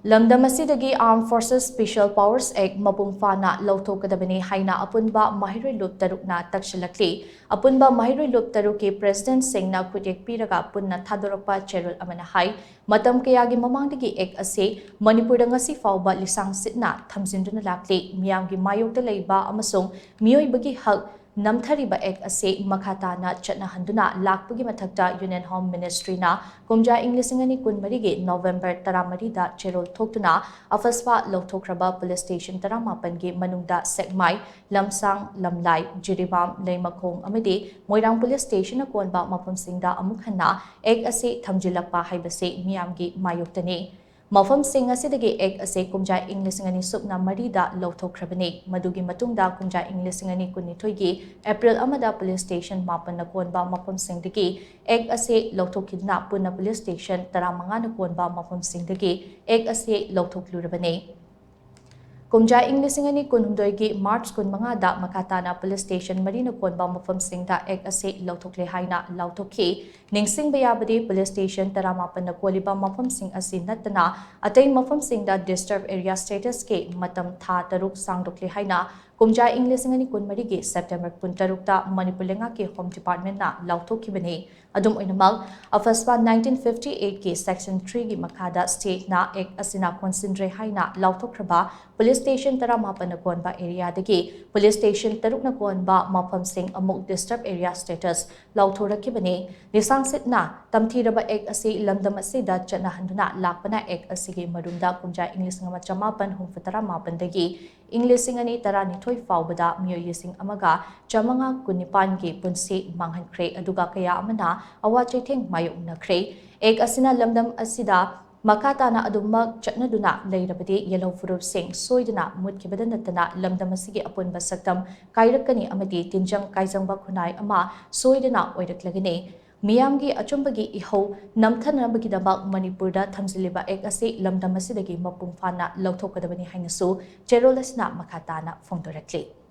Lamdam Asidagi Armed Forces Special Powers Act Mapung Phana Louthokkadabani Haina Apunba Maheiroi Lup Tarukna Taksillakli Apunba Maheiroi Lup Taruki President Singna Kutek Piraga Punna Thadorakpa Cherul Amana Hai Matam Kayagi Mamangdagi Act Ase Manipuri ngasi fauba lisang sitna thamjinduna lakli miyamgi mayokta leiba amasung miyoibagi hak Namthariba Ek Ase Makhatana Chatna Handuna Lakpagi Mathakta Union Home Ministry na Kumja Inglisingani Kunmarigi November Taramarida Cherol Thoktuna Afspa Louthokkadabani Police Station Taramapangi Manungda Sekmai Lamsang Lamlai Jiribam Leimakong Amadi Moirang Police Station na Konba Mapamsingda Amukhana Ek Ase Thamjillakpa Haibase Miyamgi Mayoktani Mafam Singh Asidagi Ek Ase Kumja Inglisingani Supna Marida Louthokkadabani Madugi Matungda Kumja Inglisingani Kunithoigi April Amada Police Station Mapan na Konba Mafam Singhdagi Ek Ase Louthokkidna Punna Police Station Taramanga na Konba Mafam Singhdagi Ek Ase Louthokkadabani Kumja Inglisingani Kunhumdoigi March Kunmangada Makatana Police Station Marina Konba Mafam Singda Ek Ase Louthokkadabani Haina Lauthokki Ningsing Bayabadi Police Station Taramapan na Koliba Mafam Sing Asin Natana Atay Mafam Singda Disturbed Area Status Ke Matam Tha Taruk Sangdokli Haina Kumja Inglisingani Kunmarigi September Puntarukta Manipuri ke Home Department na Louthokkibani Adum Oinamal Afspa 1958 ke Section 3 gi Makada State na Ek Asina Considre Haina Louthokkadabani Police Station Taramapan na Konba Area Dagi Police Station Taruk na Konba Mafam Sing Amuk Disturbed Area Status Louthokkadabani Nisang Sitna Tamthiraba Ek Ase Lamdam Asidagi Chatna Handuna Lakpana Ek Asigi Marunda Kumja Inglising Machamapan Humfatara Mapandagi Inglisingani Taranithoi Faubada Myoyising Amaga Chamanga Kunipangi Punsi Manghankre Aduga Kaya Amana Awachething Mayong Nakre Ek Asina Lamdam Asida Makatana Adumag Chatnaduna Lairabadi Yellow Furup Singh Soidana Mutkibadanatana Lamdam Asigi Apunba Saktam Kairakani Amadi Tinjang Kaizangba Kunai Ama Soidana Oidaklagani Miyamgi Achumbagi Iho Namthanabagi Dabak Manipurda Thamjiliba Ek Ase Lamdam Asidagi Mapung Phana Louthokkadabani Haina Su Cherolasna Makatana Phongdorakli